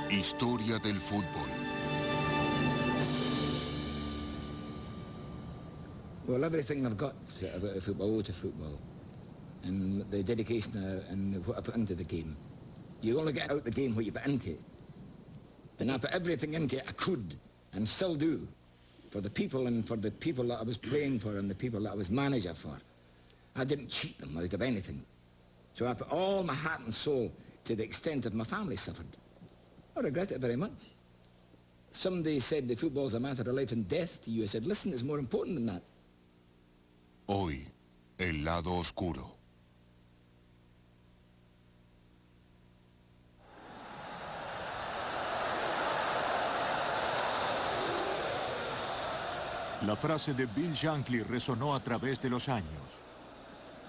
Historia del fútbol. Well, everything I've got about football, owed to football, and the dedication and what I put into the game. You only get out the game what you put into it. And I put everything into it I could, and still do, for the people and for the people that I was playing for and the people that I was manager for. I didn't cheat them out of anything. So I put all my heart and soul to the extent that my family suffered. I regret it very much. Somebody said the football's a matter of life and death to you. I said, listen, it's more important than that. Hoy, el lado oscuro. La frase de Bill Shankly resonó a través de los años.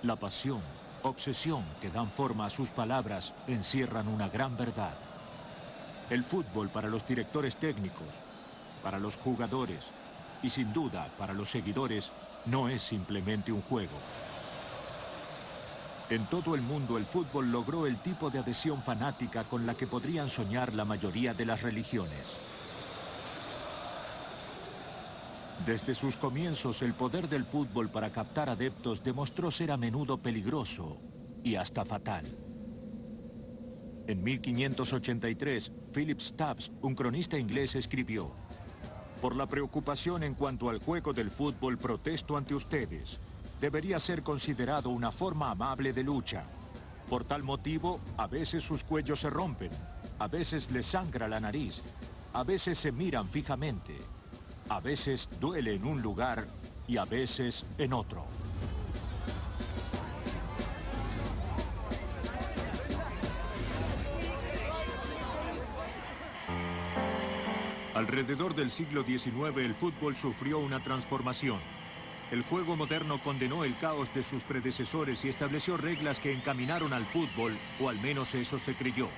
La pasión, obsesión que dan forma a sus palabras encierran una gran verdad. El fútbol para los directores técnicos, para los jugadores y sin duda para los seguidores no es simplemente un juego. En todo el mundo el fútbol logró el tipo de adhesión fanática con la que podrían soñar la mayoría de las religiones. Desde sus comienzos, el poder del fútbol para captar adeptos demostró ser a menudo peligroso y hasta fatal. En 1583, Philip Stubbs, un cronista inglés, escribió: «Por la preocupación en cuanto al juego del fútbol protesto ante ustedes. Debería ser considerado una forma amable de lucha. Por tal motivo, a veces sus cuellos se rompen, a veces les sangra la nariz, a veces se miran fijamente. A veces duele en un lugar y a veces en otro». Alrededor del siglo XIX el fútbol sufrió una transformación. El juego moderno condenó el caos de sus predecesores y estableció reglas que encaminaron al fútbol, o al menos eso se creyó.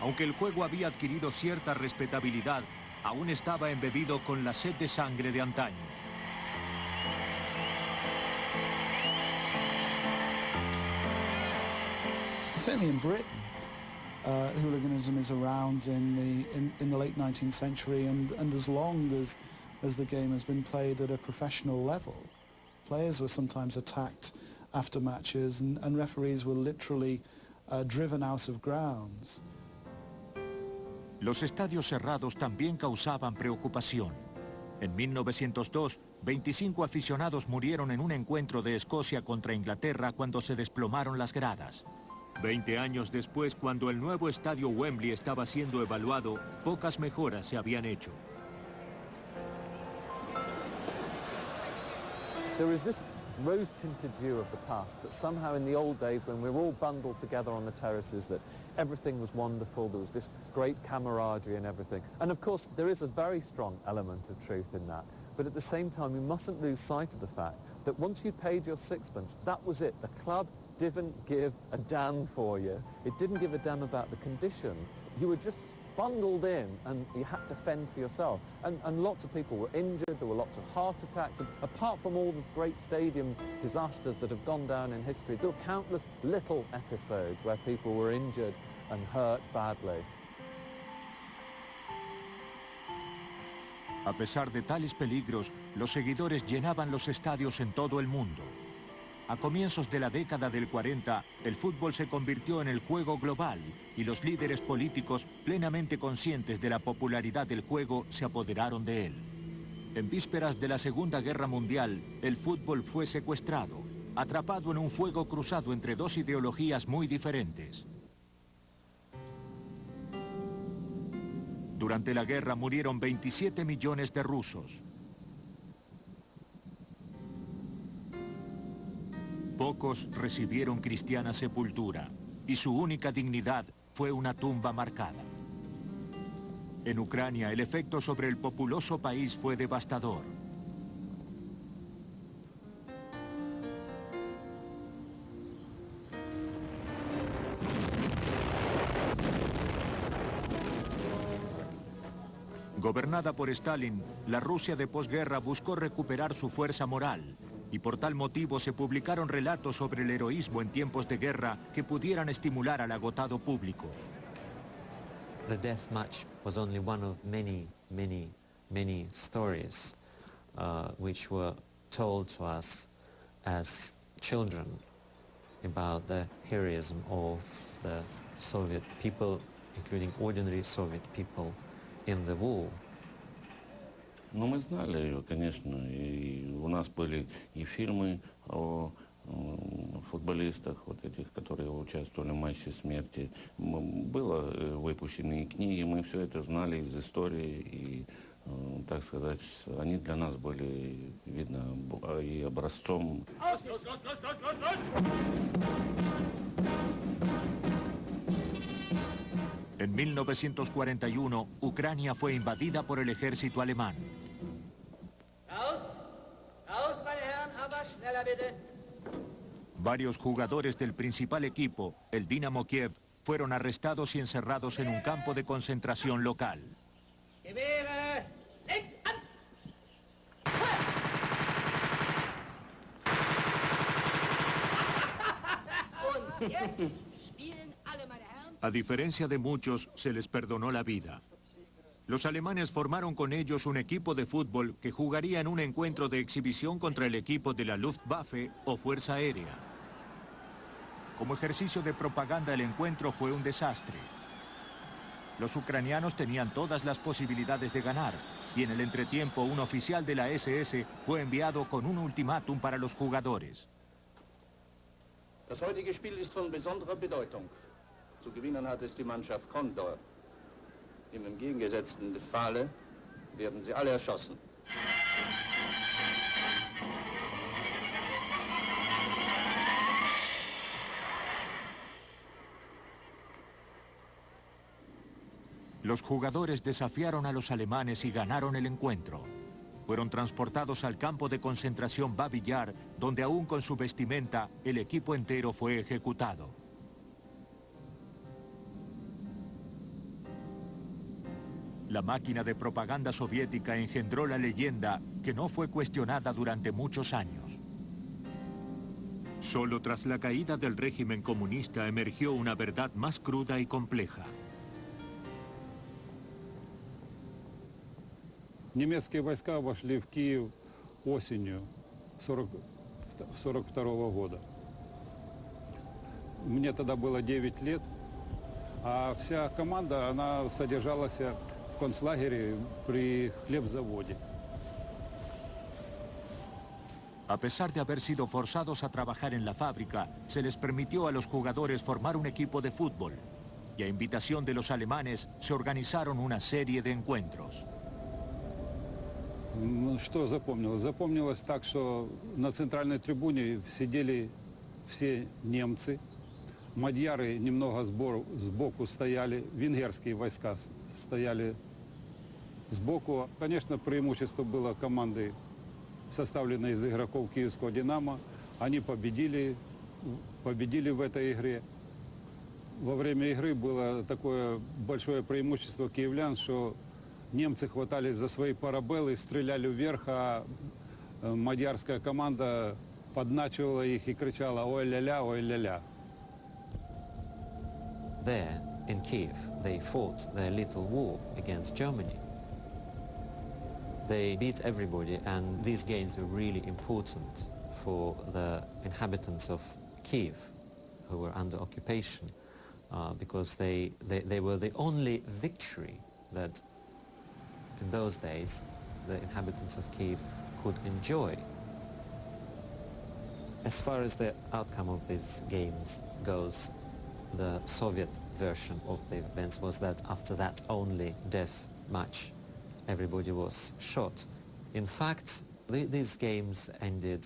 Aunque el juego había adquirido cierta respetabilidad, aún estaba embebido con la sed de sangre de antaño. Certainly in Britain, hooliganism is around in the late 19th century, and as long as the game has been played at a professional level, players were sometimes attacked after matches, and referees were literally driven out of grounds. Los estadios cerrados también causaban preocupación. En 1902, 25 aficionados murieron en un encuentro de Escocia contra Inglaterra cuando se desplomaron las gradas. 20 años después, cuando el nuevo estadio Wembley estaba siendo evaluado, pocas mejoras se habían hecho. There is this rose-tinted view of the past, that somehow in the old days when we were all bundled together on the terraces, that everything was wonderful, there was this great camaraderie and everything. And of course there is a very strong element of truth in that, but at the same time we mustn't lose sight of the fact that once you paid your sixpence, that was it. The club didn't give a damn for you. It didn't give a damn about the conditions. You were just bundled in and you had to fend for yourself. And lots of people were injured, there were lots of heart attacks. And apart from all the great stadium disasters that have gone down in history, there were countless little episodes where people were injured and hurt badly. A pesar de tales peligros, los seguidores llenaban los estadios en todo el mundo. A comienzos de la década del 40, el fútbol se convirtió en el juego global y los líderes políticos, plenamente conscientes de la popularidad del juego, se apoderaron de él. En vísperas de la Segunda Guerra Mundial, el fútbol fue secuestrado, atrapado en un fuego cruzado entre dos ideologías muy diferentes. Durante la guerra murieron 27 millones de rusos. Pocos recibieron cristiana sepultura y su única dignidad fue una tumba marcada. En Ucrania, el efecto sobre el populoso país fue devastador. Gobernada por Stalin, la Rusia de posguerra buscó recuperar su fuerza moral y por tal motivo se publicaron relatos sobre el heroísmo en tiempos de guerra que pudieran estimular al agotado público. the death match was only one of many stories which were told to us as children about the heroism of the Soviet people, including ordinary Soviet people in the war. Ну, мы знали ее, конечно, и у нас были и фильмы о футболистах, вот этих, которые участвовали в матче смерти. Было выпущены и книги, мы все это знали из истории, и, так сказать, они для нас были, видно, и образцом. En 1941, Ucrania fue invadida por el ejército alemán. Varios jugadores del principal equipo, el Dinamo Kiev, fueron arrestados y encerrados en un campo de concentración local. A diferencia de muchos, se les perdonó la vida. Los alemanes formaron con ellos un equipo de fútbol que jugaría en un encuentro de exhibición contra el equipo de la Luftwaffe o Fuerza Aérea. Como ejercicio de propaganda, el encuentro fue un desastre. Los ucranianos tenían todas las posibilidades de ganar, y en el entretiempo un oficial de la SS fue enviado con un ultimátum para los jugadores. Das heutige Spiel ist von besonderer Bedeutung. Zu gewinnen hat es die Mannschaft Condor. Im entgegengesetzten Falle werden sie alle erschossen. Los jugadores desafiaron a los alemanes y ganaron el encuentro. Fueron transportados al campo de concentración Babi Yar, donde aún con su vestimenta, el equipo entero fue ejecutado. La máquina de propaganda soviética engendró la leyenda que no fue cuestionada durante muchos años. Solo tras la caída del régimen comunista emergió una verdad más cruda y compleja. Немецкие войска вошли в Киев осенью 1942 года. Мне тогда было 9 лет, а вся команда, она содержалась в концлагере при хлебзаводе. A pesar de haber sido forzados a trabajar en la fábrica, se les permitió a los jugadores formar un equipo de fútbol, y a invitación de los alemanes se organizaron una serie de encuentros. Что запомнилось? Запомнилось так, что на центральной трибуне сидели все немцы, мадьяры немного сбоку стояли, венгерские войска стояли сбоку. Конечно, преимущество было команды, составленной из игроков киевского «Динамо». Они победили в этой игре. Во время игры было такое большое преимущество киевлян, что немцы хватались за свои парабеллы, стреляли вверх, а мадьярская команда подначивала их и кричала «Ой ля-ля, ой ля-ля». There, in Kiev, they fought their little war against Germany. They beat everybody, and these games were really important for the inhabitants of Kiev, who were under occupation, because they were the only victory that in those days the inhabitants of Kiev could enjoy. As far as the outcome of these games goes, the Soviet version of the events was that after that only death match, everybody was shot. In fact, these games ended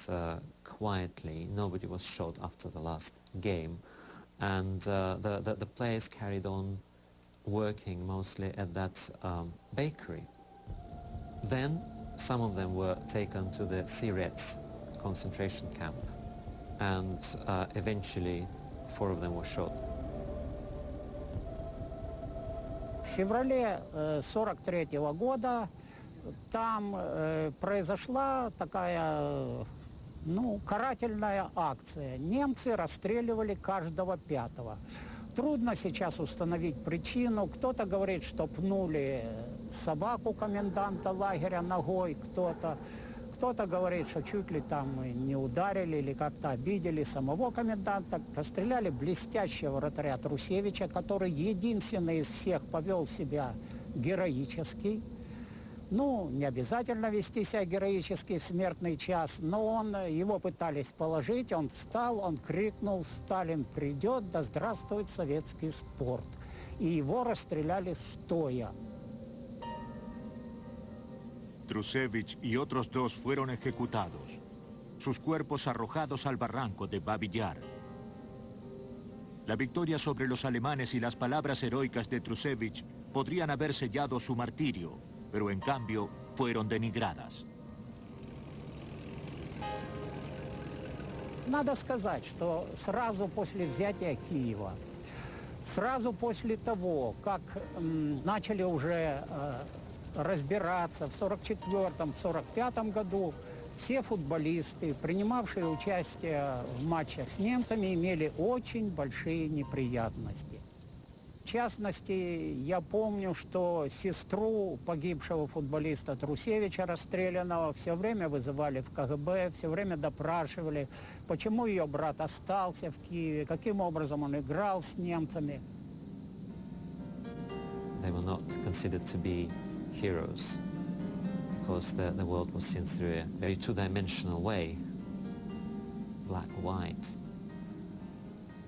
quietly. Nobody was shot after the last game, and the players carried on working mostly at that bakery. Then some of them were taken to the Sirets concentration camp, and eventually 4 of them were shot. В феврале 1943 года там произошла такая, карательная акция. Немцы расстреливали каждого 5-го. Трудно сейчас установить причину. Кто-то говорит, что пнули собаку коменданта лагеря ногой, кто-то говорит, что чуть ли там не ударили или как-то обидели самого коменданта. Расстреляли блестящего вратаря Трусевича, который единственный из всех повел себя героически. Ну, не обязательно вести себя героически в смертный час, но его пытались положить, он встал, он крикнул: «Сталин придет, да здравствует советский спорт!» И его расстреляли стоя. Trusevich y otros dos fueron ejecutados, sus cuerpos arrojados al barranco de Babi Yar. La victoria sobre los alemanes y las palabras heroicas de Trusevich podrían haber sellado su martirio, pero en cambio fueron denigradas. Надо сказать, что сразу после взятия Киева, сразу после того, как начали уже разбираться в 1944-1945 году, все футболисты, принимавшие участие в матчах с немцами, имели очень большие неприятности. В частности, я помню, что сестру погибшего футболиста Трусевича, расстрелянного, все время вызывали в КГБ, все время допрашивали, почему ее брат остался в Киеве, каким образом он играл с немцами. They were not considered to be heroes because the world was seen through a very two-dimensional way, black or white.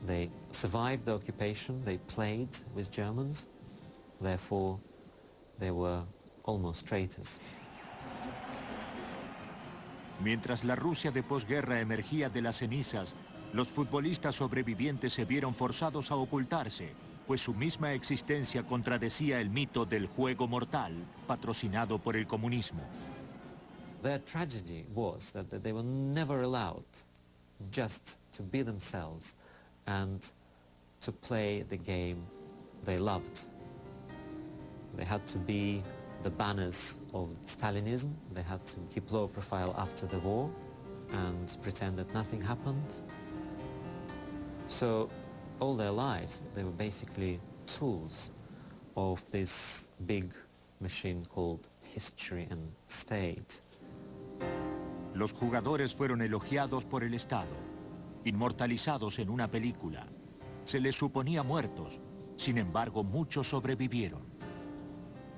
They survived the occupation, they played with Germans, therefore they were almost traitors. Mientras la Rusia de posguerra emergía de las cenizas, los futbolistas sobrevivientes se vieron forzados a ocultarse, pues su misma existencia contradecía el mito del juego mortal, patrocinado por el comunismo. Their tragedy was that they were never allowed just to be themselves and to play the game they loved. They had to be the banners of Stalinism, they had to keep low profile after the war and pretend that nothing happened. So all their lives they were basically tools of this big machine called history and state. Los jugadores fueron elogiados por el Estado, inmortalizados en una película. Se les suponía muertos, sin embargo muchos sobrevivieron.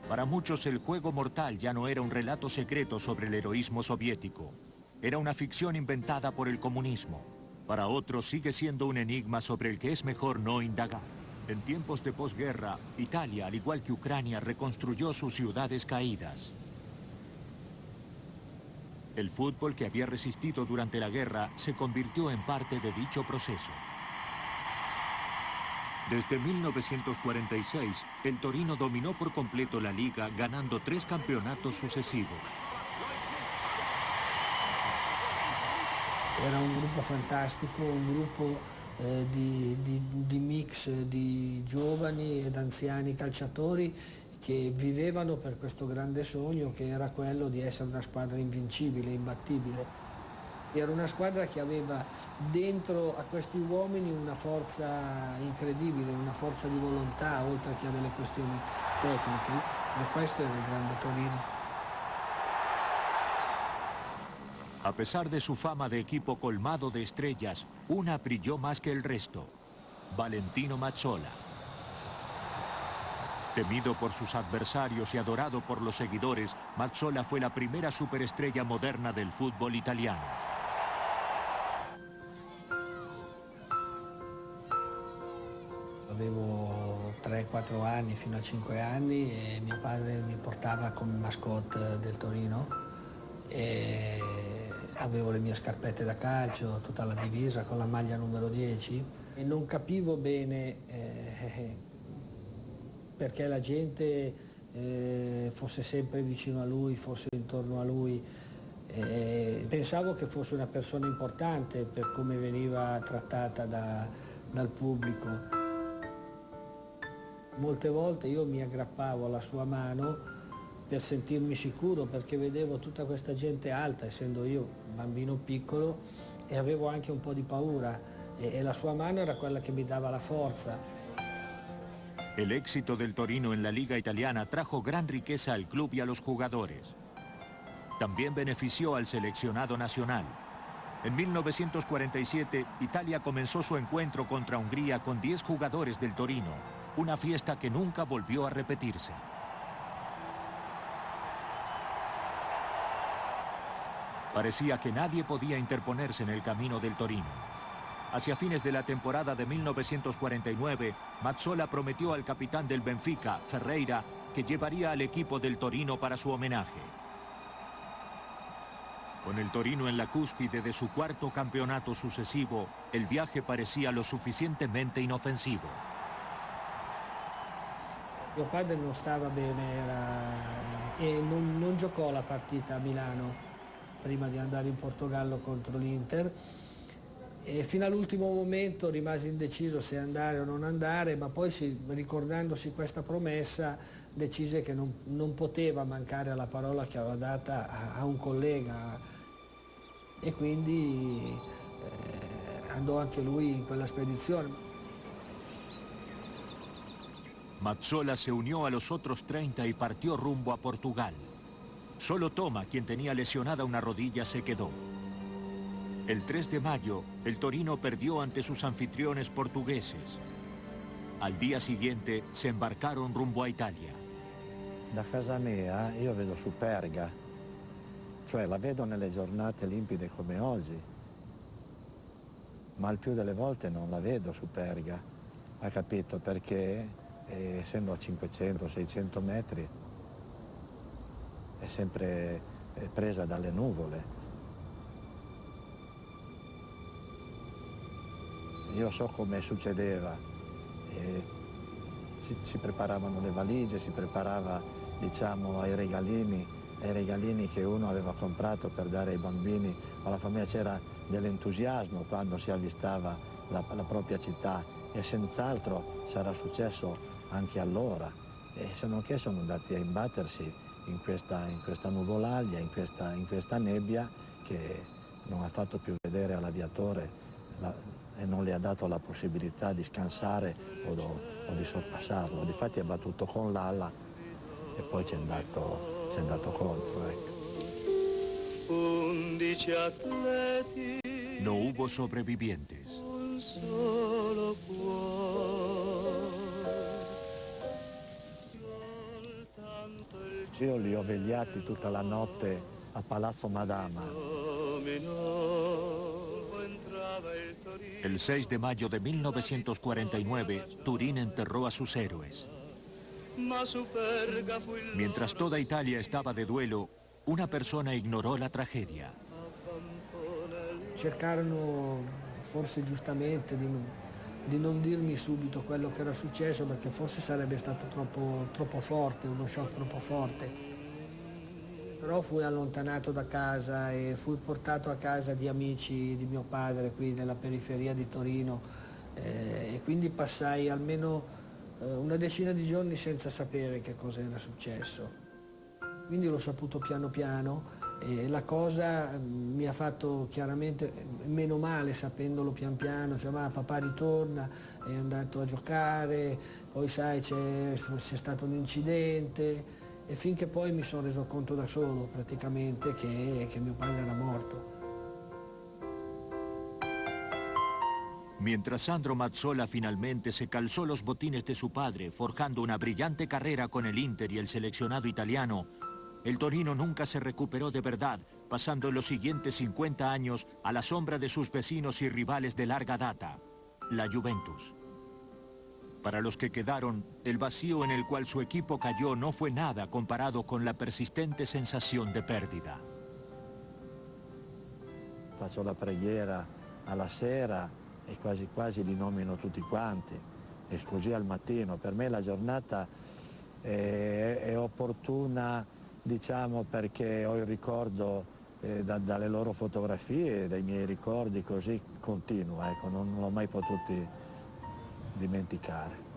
Para muchos el juego mortal ya no era un relato secreto sobre el heroísmo soviético, era una ficción inventada por el comunismo. Para otros sigue siendo un enigma sobre el que es mejor no indagar. En tiempos de posguerra, Italia, al igual que Ucrania, reconstruyó sus ciudades caídas. El fútbol que había resistido durante la guerra se convirtió en parte de dicho proceso. Desde 1946, el Torino dominó por completo la liga, ganando 3 campeonatos sucesivos. Era un gruppo fantastico, un gruppo di mix di giovani ed anziani calciatori che vivevano per questo grande sogno che era quello di essere una squadra invincibile, imbattibile. Era una squadra che aveva dentro a questi uomini una forza incredibile, una forza di volontà, oltre che a delle questioni tecniche. E questo era il grande Torino. A pesar de su fama de equipo colmado de estrellas, una brilló más que el resto: Valentino Mazzola. Temido por sus adversarios y adorado por los seguidores, Mazzola fue la primera superestrella moderna del fútbol italiano. Avevo 3-4 anni, fino a 5 anni, e mio padre mi portava come mascotte del Torino. E avevo le mie scarpette da calcio, tutta la divisa con la maglia numero 10 e non capivo bene perché la gente fosse sempre vicino a lui, fosse intorno a lui. Pensavo che fosse una persona importante per come veniva trattata dal pubblico. Molte volte io mi aggrappavo alla sua mano per sentirmi sicuro, perché vedevo tutta questa gente alta, essendo io un bambino piccolo, e avevo anche un po' di paura, e la sua mano era quella che mi dava la forza. El éxito del Torino en la Liga Italiana trajo gran riqueza al club y a los jugadores. También benefició al seleccionado nacional. En 1947, Italia comenzó su encuentro contra Hungría con 10 jugadores del Torino, una fiesta que nunca volvió a repetirse. Parecía que nadie podía interponerse en el camino del Torino. Hacia fines de la temporada de 1949, Mazzola prometió al capitán del Benfica, Ferreira, que llevaría al equipo del Torino para su homenaje. Con el Torino en la cúspide de su cuarto campeonato sucesivo, el viaje parecía lo suficientemente inofensivo. Mio padre non stava bene e non giocò la partita a Milano prima di andare in Portogallo contro l'Inter. E fino all'ultimo momento rimase indeciso se andare o non andare, ma poi ricordandosi questa promessa decise che non poteva mancare alla parola che aveva data a un collega e quindi andò anche lui in quella spedizione. Mazzola se unió a los otros 30 y partió rumbo a Portugal. Solo Toma, quien tenía lesionada una rodilla, se quedó. El 3 de mayo, el Torino perdió ante sus anfitriones portugueses. Al día siguiente se embarcaron rumbo a Italia. Da casa mia io vedo Superga, cioè la vedo nelle giornate limpide come oggi, ma il più delle volte non la vedo Superga, ha capito? Perché essendo a 500-600 metri è sempre presa dalle nuvole. Io so come succedeva, si preparavano le valigie, si preparava, diciamo, ai regalini che uno aveva comprato per dare ai bambini, alla famiglia. C'era dell'entusiasmo quando si avvistava la propria città e senz'altro sarà successo anche allora. E se non che sono andati a imbattersi in questa nuvolaglia, in questa nebbia che non ha fatto più vedere all'aviatore e non le ha dato la possibilità di scansare o di sorpassarlo. Difatti ha battuto con l'ala e poi ci è andato contro. Ecco. 11 atleti. No hubo sobrevivientes. Un solo Io li ho vegliati tutta la notte a Palazzo Madama. El 6 de mayo de 1949, Turín enterró a sus héroes. Mientras toda Italia estaba de duelo, una persona ignoró la tragedia. Cercarono, forse giustamente, di non dirmi subito quello che era successo, perché forse sarebbe stato troppo forte, uno shock troppo forte. Però fui allontanato da casa e fui portato a casa di amici di mio padre qui nella periferia di Torino e quindi passai almeno una decina di giorni senza sapere che cosa era successo. Quindi l'ho saputo piano piano e la cosa mi ha fatto chiaramente meno male sapendolo pian piano, cioè ma papà ritorna, è andato a giocare, poi sai c'è stato un incidente. E finché poi mi sono reso conto da solo praticamente che mio padre era morto. Mientras Sandro Mazzola finalmente se calzó los botines de su padre, forjando una brillante carrera con el Inter y el seleccionado italiano, el Torino nunca se recuperó de verdad, pasando en los siguientes 50 años a la sombra de sus vecinos y rivales de larga data, la Juventus. Para los que quedaron, el vacío en el cual su equipo cayó no fue nada comparado con la persistente sensación de pérdida. Faccio la preghiera alla sera e quasi quasi li nomino tutti quanti, e così al mattino. Per me la giornata è opportuna, diciamo, perché ho il ricordo dalle loro fotografie, dai miei ricordi, così continua, ecco, non l'ho mai potuti dimenticare.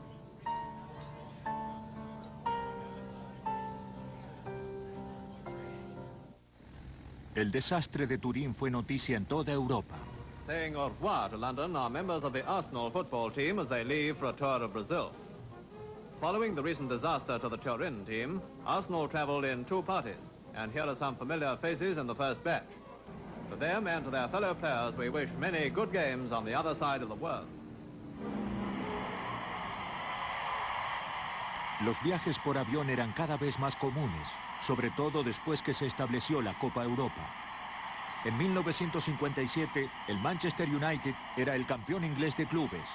El desastre de Turín fue noticia en toda Europa. Saying au revoir to London are members of the Arsenal football team as they leave for a tour of Brazil. Following the recent disaster to the Turin team, Arsenal travelled in 2 parties, and here are some familiar faces in the first batch. To them and to their fellow players, we wish many good games on the other side of the world. Los viajes por avión eran cada vez más comunes, sobre todo después que se estableció la Copa Europa. En 1957, el Manchester United era el campeón inglés de clubes,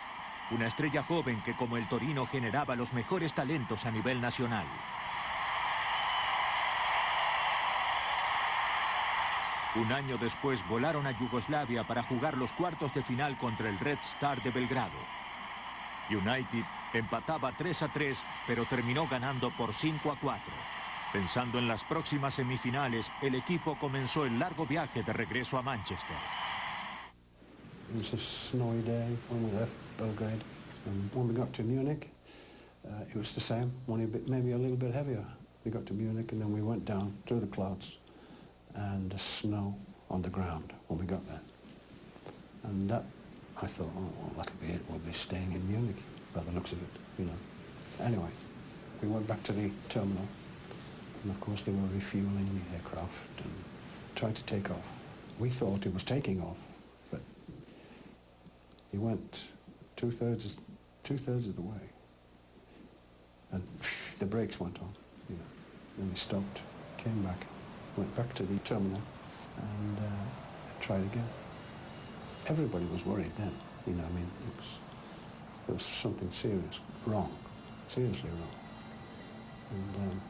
una estrella joven que, como el Torino, generaba los mejores talentos a nivel nacional. Un año después volaron a Yugoslavia para jugar los cuartos de final contra el Red Star de Belgrado. United empataba 3-3, pero terminó ganando por 5-4. Pensando en las próximas semifinales, el equipo comenzó el largo viaje de regreso a Manchester. It was a snowy day when we left Belgrade, and when we got to Munich, it was the same, only maybe a little bit heavier. We got to Munich and then we went down through the clouds and the snow on the ground when we got there. And that, I thought, oh, well, that'll be it, we'll be staying in Munich, by the looks of it, you know. Anyway, we went back to the terminal, and of course they were refueling the aircraft and trying to take off. We thought it was taking off, but he went two-thirds of the way, and the brakes went on, you know. Then they stopped, came back, went back to the terminal, and tried again. Everybody was worried then, you know. I mean, there was something serious wrong, seriously wrong, and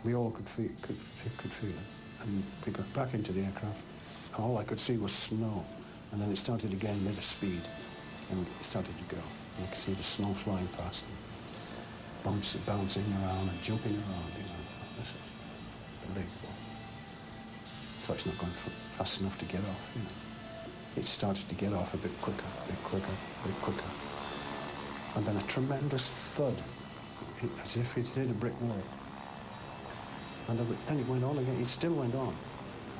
we all could feel it. And we got back into the aircraft. All I could see was snow, and then it started again at a speed, and it started to go. And I could see the snow flying past and bouncing around and jumping around. You know, I thought, this is unbelievable. So it's not going fast enough to get off. You know, it started to get off a bit quicker, a bit quicker, a bit quicker, and then a tremendous thud, as if it hit a brick wall. And then it went on again. It still went on,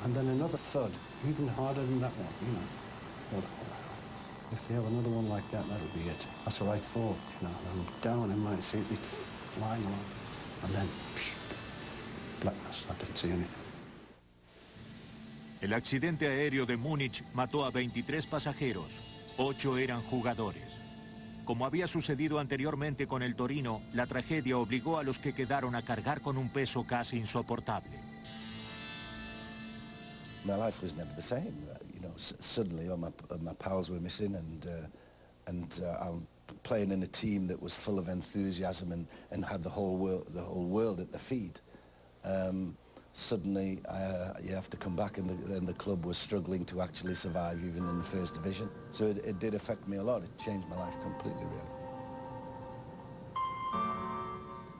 and then another thud, even harder than that one. You know, I thought, oh, if they have another one like that, that'll be it. That's what I thought. You know, and down in my seat, it flying along, and then blackness. I didn't see anything. El accidente aéreo de Múnich mató a 23 pasajeros, 8 eran jugadores. Como había sucedido anteriormente con el Torino, la tragedia obligó a los que quedaron a cargar con un peso casi insoportable. My life was never the same. You know, suddenly all my pals were missing, and I'm playing in a team that was full of enthusiasm and had the whole world at their feet. Suddenly, you have to come back, and the club was struggling to actually survive even in the first division. So it did affect me a lot. It changed my life completely, really.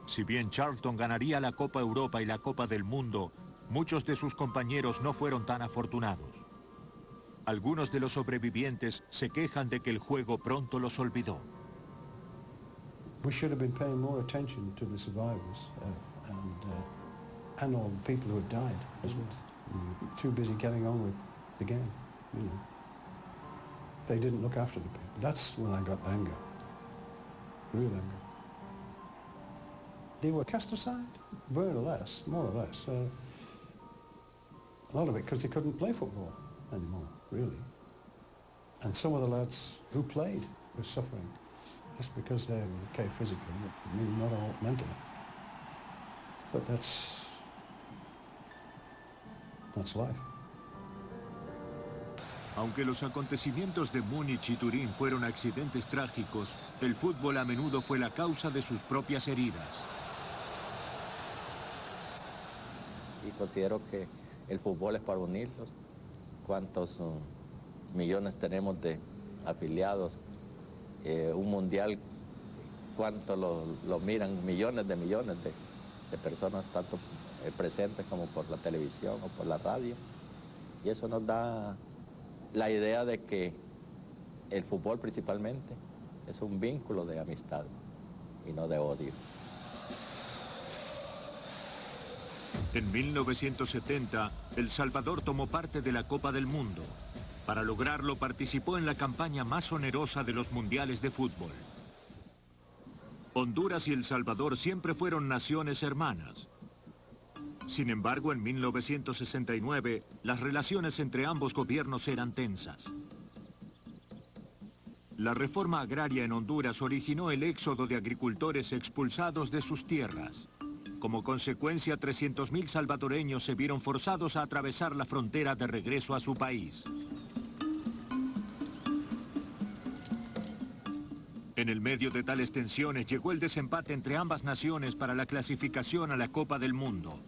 Si bien Charlton ganaría la Copa Europa y la Copa del Mundo, muchos de sus compañeros no fueron tan afortunados. Algunos de los sobrevivientes se quejan de que el juego pronto los olvidó. We should have been paying more attention to the survivors and all the people who had died as well. Too busy getting on with the game, you know. They didn't look after the people. That's when I got anger, real anger. They were cast aside, more or less. A lot of it because they couldn't play football anymore, really. And some of the lads who played were suffering just because they were okay physically, I mean, not all mentally. But that's life. Aunque los acontecimientos de Múnich y Turín fueron accidentes trágicos, el fútbol a menudo fue la causa de sus propias heridas. Y considero que el fútbol es para unirlos. ¿Cuántos millones tenemos de afiliados? Un mundial, ¿cuánto lo miran? Millones de personas, tanto presentes como por la televisión o por la radio. Y eso nos da la idea de que el fútbol principalmente es un vínculo de amistad y no de odio. En 1970, El Salvador tomó parte de la Copa del Mundo. Para lograrlo, participó en la campaña más onerosa de los mundiales de fútbol. Honduras y El Salvador siempre fueron naciones hermanas. Sin embargo, en 1969, las relaciones entre ambos gobiernos eran tensas. La reforma agraria en Honduras originó el éxodo de agricultores expulsados de sus tierras. Como consecuencia, 300.000 salvadoreños se vieron forzados a atravesar la frontera de regreso a su país. En el medio de tales tensiones llegó el desempate entre ambas naciones para la clasificación a la Copa del Mundo.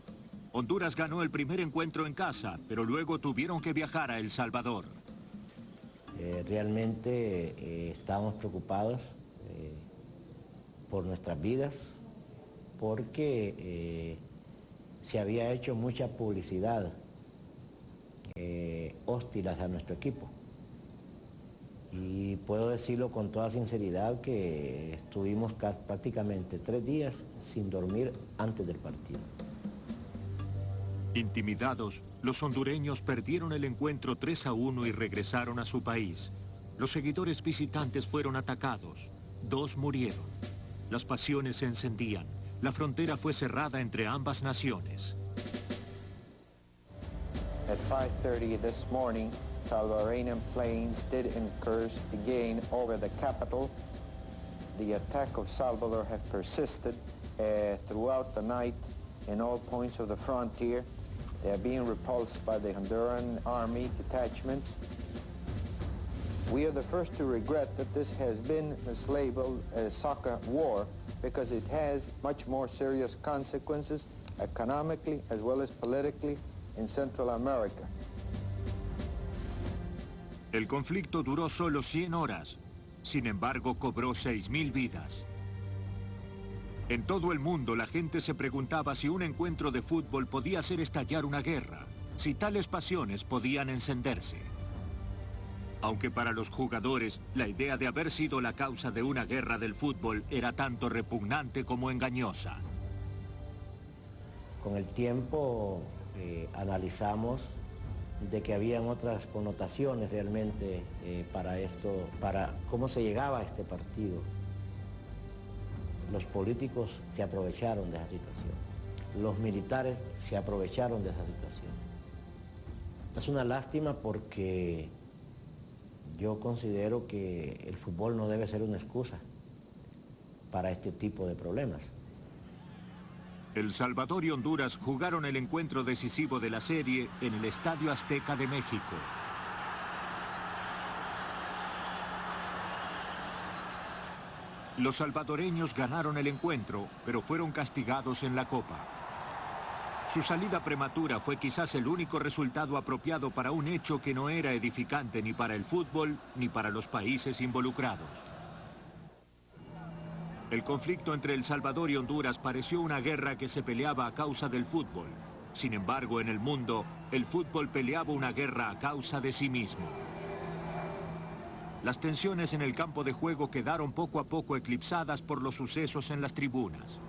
Honduras ganó el primer encuentro en casa, pero luego tuvieron que viajar a El Salvador. Realmente estábamos preocupados por nuestras vidas, porque se había hecho mucha publicidad hostil hacia nuestro equipo. Y puedo decirlo con toda sinceridad que estuvimos prácticamente 3 días sin dormir antes del partido. Intimidados, los hondureños perdieron el encuentro 3-1 y regresaron a su país. Los seguidores visitantes fueron atacados. 2 murieron. Las pasiones se encendían. La frontera fue cerrada entre ambas naciones. At 5:30 this morning, Salvadoran planes did incur again over the capital. The attack of Salvador has persisted throughout the night in all points of the frontier. They are being repulsed by the Honduran army detachments. We are the first to regret that this has been mislabeled a soccer war because it has much more serious consequences economically as well as politically in Central America. El conflicto duró solo 100 horas. Sin embargo, cobró 6.000 vidas. En todo el mundo, la gente se preguntaba si un encuentro de fútbol podía hacer estallar una guerra, si tales pasiones podían encenderse. Aunque para los jugadores, la idea de haber sido la causa de una guerra del fútbol era tanto repugnante como engañosa. Con el tiempo analizamos de que habían otras connotaciones realmente para esto, para cómo se llegaba a este partido. Los políticos se aprovecharon de esa situación. Los militares se aprovecharon de esa situación. Es una lástima porque yo considero que el fútbol no debe ser una excusa para este tipo de problemas. El Salvador y Honduras jugaron el encuentro decisivo de la serie en el Estadio Azteca de México. Los salvadoreños ganaron el encuentro, pero fueron castigados en la Copa. Su salida prematura fue quizás el único resultado apropiado para un hecho que no era edificante ni para el fútbol ni para los países involucrados. El conflicto entre El Salvador y Honduras pareció una guerra que se peleaba a causa del fútbol. Sin embargo, en el mundo, el fútbol peleaba una guerra a causa de sí mismo. Las tensiones en el campo de juego quedaron poco a poco eclipsadas por los sucesos en las tribunas.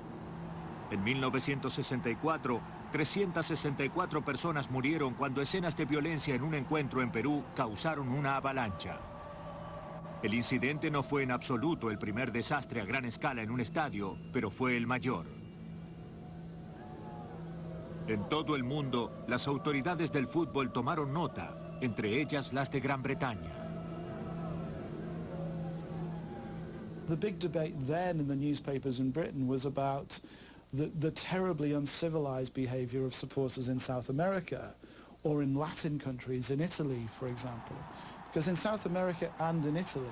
En 1964, 364 personas murieron cuando escenas de violencia en un encuentro en Perú causaron una avalancha. El incidente no fue en absoluto el primer desastre a gran escala en un estadio, pero fue el mayor. En todo el mundo, las autoridades del fútbol tomaron nota, entre ellas las de Gran Bretaña. The big debate then in the newspapers in Britain was about the terribly uncivilized behavior of supporters in South America or in Latin countries, in Italy, for example. Because in South America and in Italy,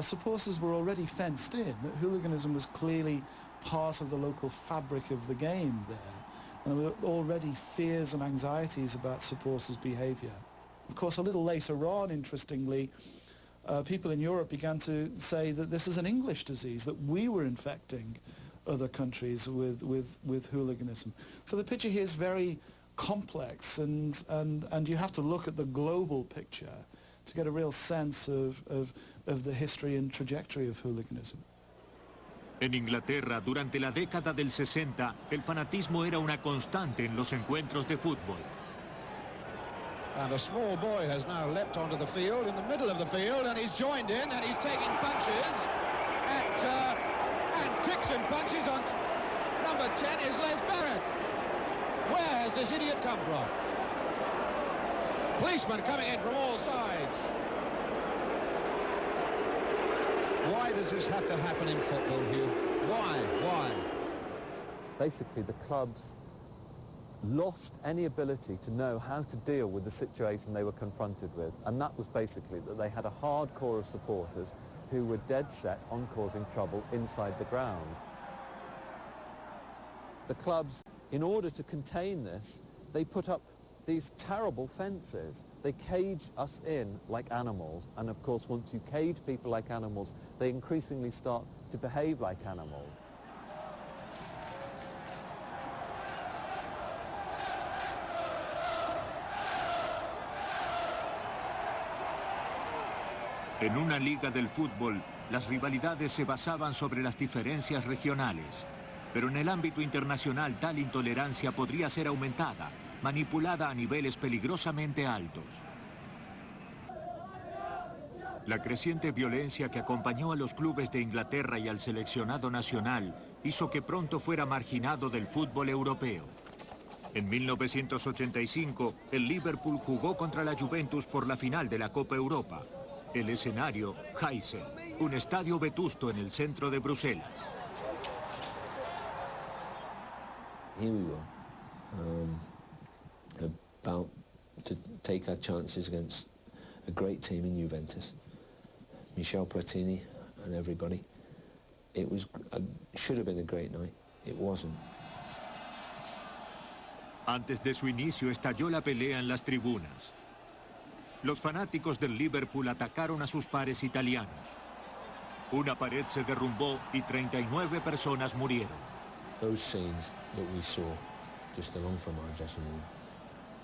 supporters were already fenced in, that hooliganism was clearly part of the local fabric of the game there. And there were already fears and anxieties about supporters' behavior. Of course, a little later on, interestingly, people in Europe began to say that this is an English disease, that we were infecting other countries with hooliganism. So the picture here is very complex, and you have to look at the global picture to get a real sense of the history and trajectory of hooliganism. En Inglaterra, durante la década del 60, el fanatismo era una constante en los encuentros de fútbol. And a small boy has now leapt onto the field, in the middle of the field, and he's joined in, and he's taking punches and kicks and punches on. Number 10 is Les Barrett. Where has this idiot come from? Policemen coming in from all sides. Why does this have to happen in football, Hugh? Why? Basically, the clubs lost any ability to know how to deal with the situation they were confronted with. And that was basically that they had a hard core of supporters who were dead set on causing trouble inside the grounds. The clubs, in order to contain this, they put up these terrible fences. They cage us in like animals, and of course once you cage people like animals, they increasingly start to behave like animals. En una liga del fútbol, las rivalidades se basaban sobre las diferencias regionales. Pero en el ámbito internacional tal intolerancia podría ser aumentada, manipulada a niveles peligrosamente altos. La creciente violencia que acompañó a los clubes de Inglaterra y al seleccionado nacional hizo que pronto fuera marginado del fútbol europeo. En 1985, el Liverpool jugó contra la Juventus por la final de la Copa Europa. El escenario, Heysel, un estadio vetusto en el centro de Bruselas. Here we were, about to take our chances against a great team in Juventus, Michel Platini and everybody. It was should have been a great night. It wasn't. Antes de su inicio estalló la pelea en las tribunas. Los fanáticos del Liverpool atacaron a sus pares italianos. Una pared se derrumbó y 39 personas murieron. Those scenes that we saw just along from our dressing room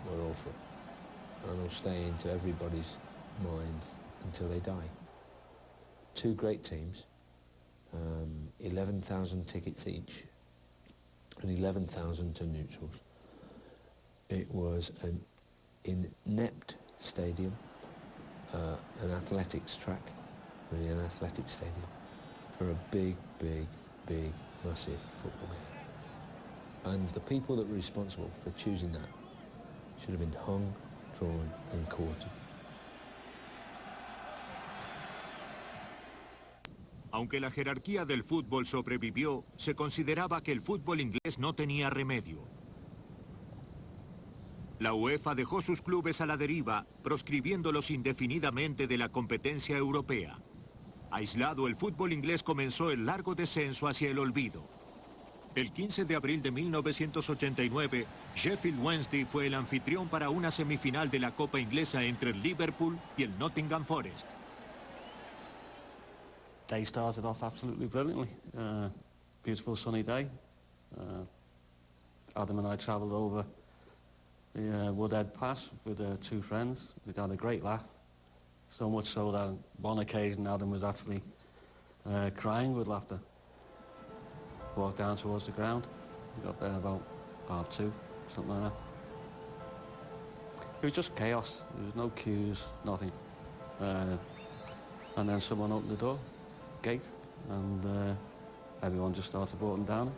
were awful, and will stay into everybody's minds until they die. Two great teams, 11,000 tickets each, and 11,000 to neutrals. It was an inept stadium, an athletics track, really an athletic stadium, for a big, massive football game. And the people that were responsible for choosing that should have been hung, drawn and quartered. Aunque la jerarquía del fútbol sobrevivió, se consideraba que el fútbol inglés no tenía remedio. La UEFA dejó sus clubes a la deriva, proscribiéndolos indefinidamente de la competencia europea. Aislado, el fútbol inglés comenzó el largo descenso hacia el olvido. El 15 de abril de 1989, Sheffield Wednesday fue el anfitrión para una semifinal de la Copa Inglesa entre el Liverpool y el Nottingham Forest. Day started off absolutely brilliantly. Beautiful sunny day. Adam and I travelled over the Woodhead Pass with two friends. We'd had a great laugh. So much so that on one occasion Adam was actually crying with laughter. Walked down towards the ground. We got there about 2:30, something like that. It was just chaos. There was no queues, nothing. And then someone opened the door, gate, and everyone just started walking down.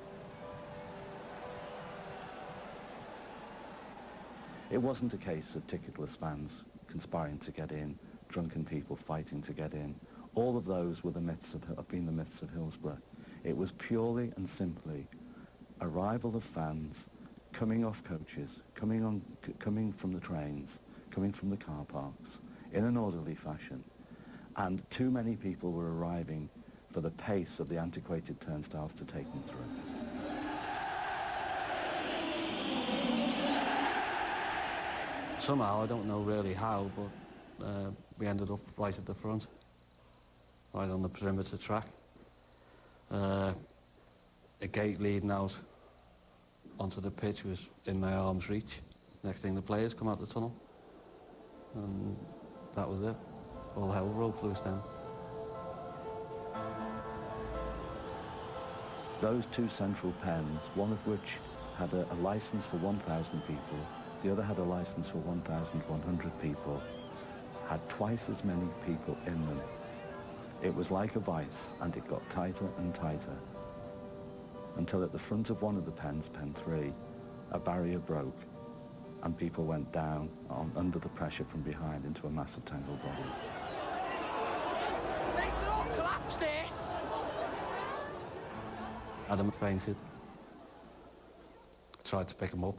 It wasn't a case of ticketless fans conspiring to get in, drunken people fighting to get in. All of those were the myths have been the myths of Hillsborough. It was purely and simply arrival of fans coming off coaches, coming from the trains, coming from the car parks in an orderly fashion. And too many people were arriving for the pace of the antiquated turnstiles to take them through. Somehow, I don't know really how, but we ended up right at the front, right on the perimeter track. A gate leading out onto the pitch was in my arm's reach. Next thing, the players come out the tunnel, and that was it. All hell broke loose then. Those two central pens, one of which had a license for 1,000 people, the other had a license for 1,100 people, had twice as many people in them. It was like a vice, and it got tighter and tighter. until at the front of one of the pens, pen 3, a barrier broke and people went down under the pressure from behind into a mass of tangled bodies. They've all collapsed there. Adam fainted. I tried to pick him up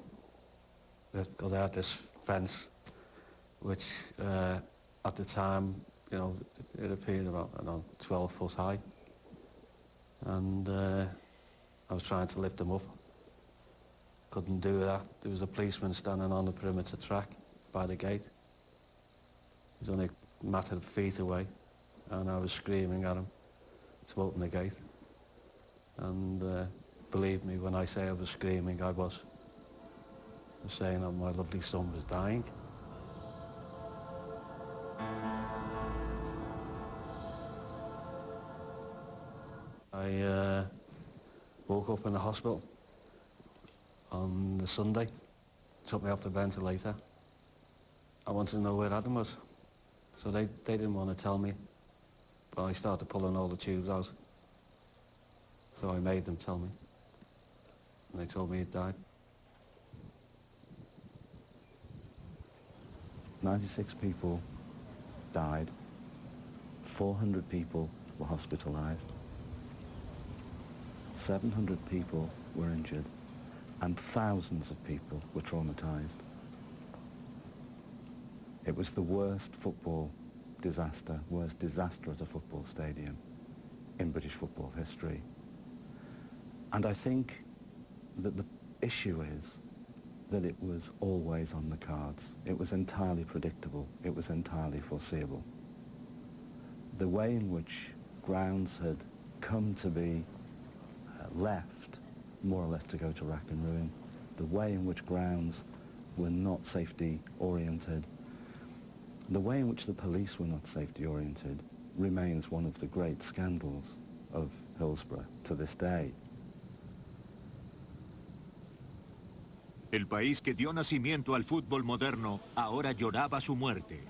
because I had this fence which at the time, you know, it appeared about, I don't know, 12 foot high. And I was trying to lift him up. Couldn't do that. There was a policeman standing on the perimeter track by the gate. He was only a matter of feet away, and I was screaming at him to open the gate. And believe me, when I say I was screaming, I was saying that my lovely son was dying. I woke up in the hospital on the Sunday, took me off the ventilator. I wanted to know where Adam was, so they didn't want to tell me, but I started pulling all the tubes out. So I made them tell me, and they told me he'd died. 96 people died, 400 people were hospitalized, 700 people were injured, and thousands of people were traumatized. It was the worst football disaster, worst disaster at a football stadium in British football history. And I think that the issue is that it was always on the cards. It was entirely predictable. It was entirely foreseeable. The way in which grounds had come to be left, more or less to go to rack and ruin, the way in which grounds were not safety-oriented, the way in which the police were not safety-oriented remains one of the great scandals of Hillsborough to this day. El país que dio nacimiento al fútbol moderno ahora lloraba su muerte.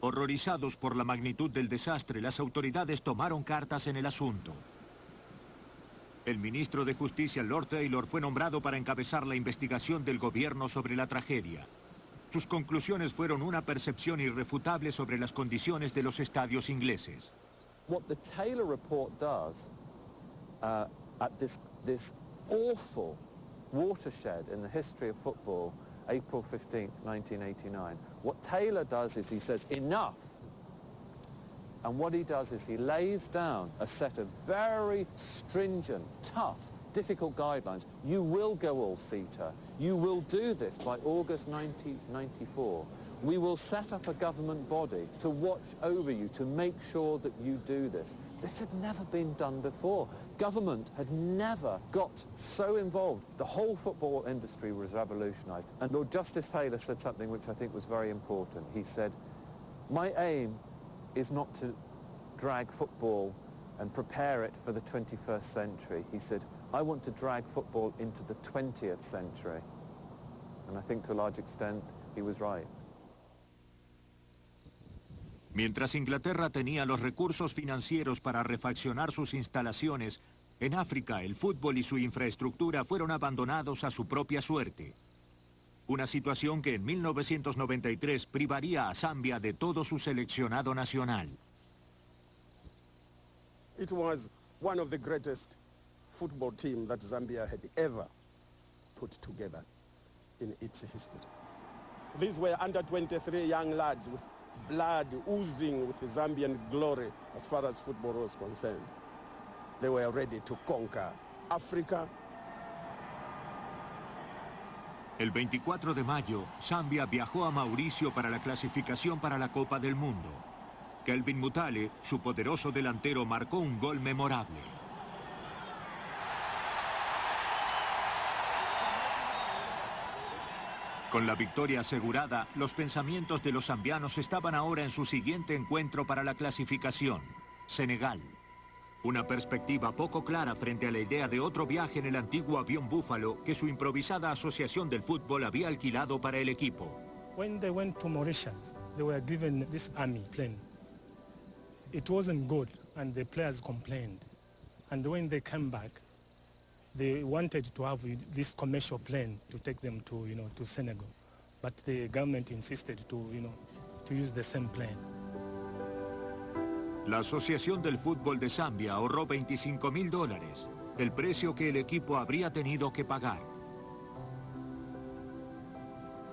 Horrorizados por la magnitud del desastre, las autoridades tomaron cartas en el asunto. El ministro de Justicia, Lord Taylor, fue nombrado para encabezar la investigación del gobierno sobre la tragedia. Sus conclusiones fueron una percepción irrefutable sobre las condiciones de los estadios ingleses. What the Taylor report does at this awful watershed in the history of football, April 15th, 1989, what Taylor does is he says, enough. And what he does is he lays down a set of very stringent, tough, difficult guidelines. You will go all-seater. You will do this by August 1994. We will set up a government body to watch over you, to make sure that you do this. This had never been done before. Government had never got so involved. The whole football industry was revolutionized. And Lord Justice Taylor said something which I think was very important. He said, my aim is not to drag football and prepare it for the 21st century. He said, I want to drag football into the 20th century. And I think to a large extent, he was right. Mientras Inglaterra tenía los recursos financieros para refaccionar sus instalaciones, en África el fútbol y su infraestructura fueron abandonados a su propia suerte. Una situación que en 1993 privaría a Zambia de todo su seleccionado nacional. It was one of the greatest football teams that Zambia had ever put together in its history. These were under 23 young lads with blood oozing with Zambian glory as far as football was concerned. They were ready to conquer Africa. El 24 de mayo, Zambia viajó a Mauricio para la clasificación para la Copa del Mundo. Kelvin Mutale, su poderoso delantero, marcó un gol memorable. Con la victoria asegurada, los pensamientos de los zambianos estaban ahora en su siguiente encuentro para la clasificación, Senegal. Una perspectiva poco clara frente a la idea de otro viaje en el antiguo avión Búfalo que su improvisada asociación del fútbol había alquilado para el equipo. When they went to Mauritius, they were given this army plane. It wasn't good, and the players complained. And when they came back, They wanted to have this commercial plane to take them to, to Senegal, but the government insisted to use the same plane. La Asociación del Fútbol de Zambia ahorró $25.000, el precio que el equipo habría tenido que pagar.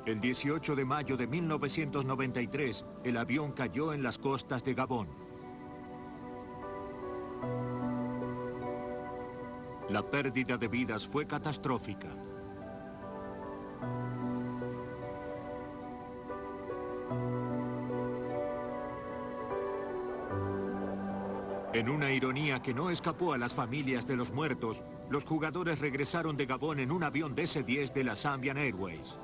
El 18 de mayo de 1993, el avión cayó en las costas de Gabón. La pérdida de vidas fue catastrófica. En una ironía que no escapó a las familias de los muertos, los jugadores regresaron de Gabón en un avión DC-10 de la Zambian Airways.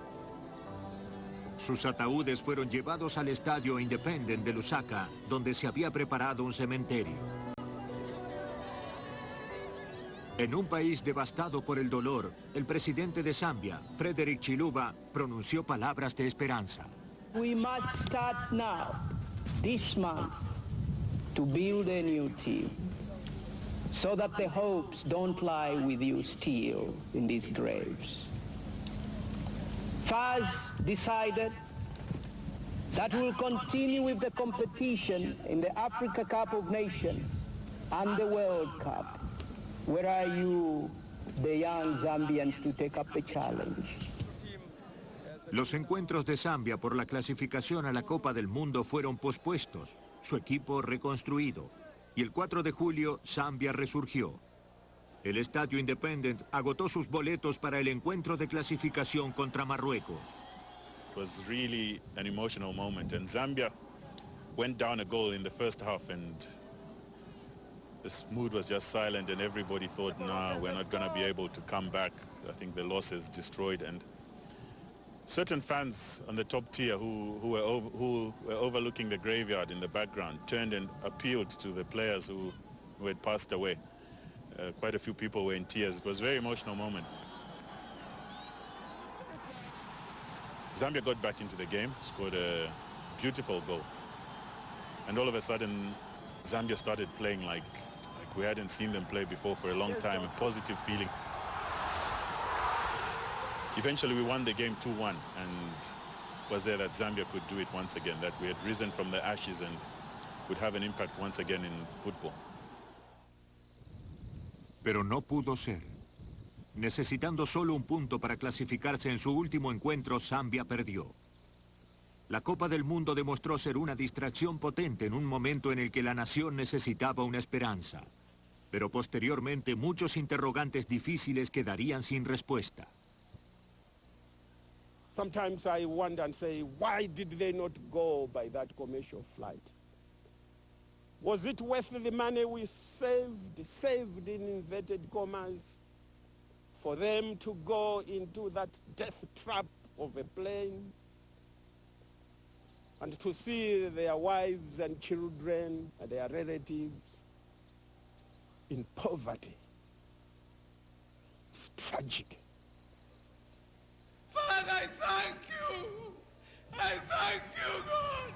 Sus ataúdes fueron llevados al estadio Independent de Lusaka, donde se había preparado un cementerio. En un país devastado por el dolor, el presidente de Zambia, Frederick Chiluba, pronunció palabras de esperanza. We must start now, this month, to build a new team, so that the hopes don't lie with you still in these graves. FAS decided that we'll continue with the competition in the Africa Cup of Nations and the World Cup. Where are you, the young Zambians, to take up the challenge? Los encuentros de Zambia por la clasificación a la Copa del Mundo fueron pospuestos, su equipo reconstruido, y el 4 de julio Zambia resurgió. El Estadio Independent agotó sus boletos para el encuentro de clasificación contra Marruecos. It was really an emotional moment, and Zambia went down a goal in the first half, and this mood was just silent, and everybody thought, nah, we're not going to be able to come back. I think the loss is destroyed, and certain fans on the top tier who were overlooking the graveyard in the background turned and appealed to the players who had passed away. Quite a few people were in tears. It was a very emotional moment. Zambia got back into the game, scored a beautiful goal. And all of a sudden, Zambia started playing like we hadn't seen them play before for a long time, a positive feeling. Eventually we won the game 2-1, and it was there that Zambia could do it once again, that we had risen from the ashes and would have an impact once again in football. Pero no pudo ser. Necesitando solo un punto para clasificarse en su último encuentro, Zambia perdió. La Copa del Mundo demostró ser una distracción potente en un momento en el que la nación necesitaba una esperanza. Pero posteriormente muchos interrogantes difíciles quedarían sin respuesta. Sometimes I wonder and say, why did they not go by that commercial flight? Was it worth the money we saved in inverted commas, for them to go into that death trap of a plane and to see their wives and children and their relatives in poverty? It's tragic. Father, I thank you. I thank you, God.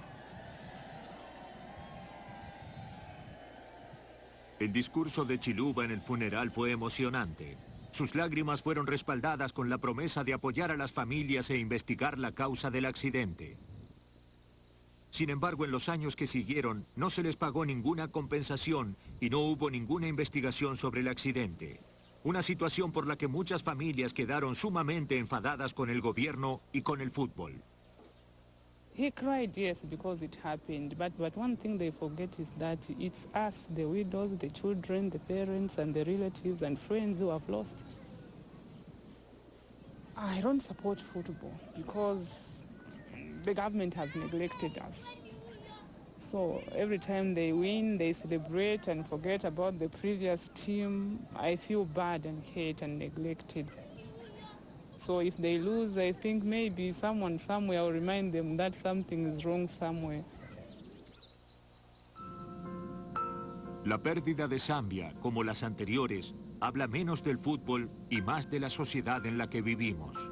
El discurso de Chiluba en el funeral fue emocionante. Sus lágrimas fueron respaldadas con la promesa de apoyar a las familias e investigar la causa del accidente. Sin embargo, en los años que siguieron, no se les pagó ninguna compensación y no hubo ninguna investigación sobre el accidente. Una situación por la que muchas familias quedaron sumamente enfadadas con el gobierno y con el fútbol. He cried, yes, because it happened. But one thing they forget is that it's us, the widows, the children, the parents, and the relatives and friends who have lost. I don't support football because the government has neglected us. So every time they win, they celebrate and forget about the previous team. I feel bad and hate and neglected. So if they lose, I think maybe someone somewhere will remind them that something is wrong somewhere. La pérdida de Zambia, como las anteriores, habla menos del fútbol y más de la sociedad en la que vivimos.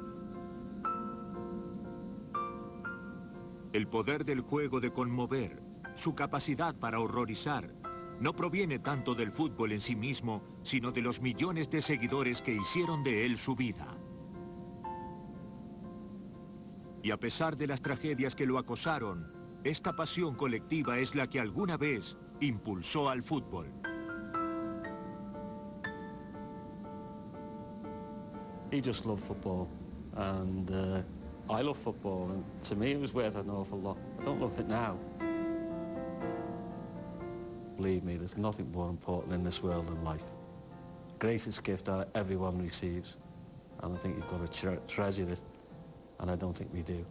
El poder del juego de conmover, su capacidad para horrorizar, no proviene tanto del fútbol en sí mismo, sino de los millones de seguidores que hicieron de él su vida. Y a pesar de las tragedias que lo acosaron, esta pasión colectiva es la que alguna vez impulsó al fútbol. He just loved football, and I love football, and to me it was worth an awful lot. I don't love it now. Believe me, there's nothing more important in this world than life. Greatest gift that everyone receives, and I think you've got to treasure it, and I don't think we do.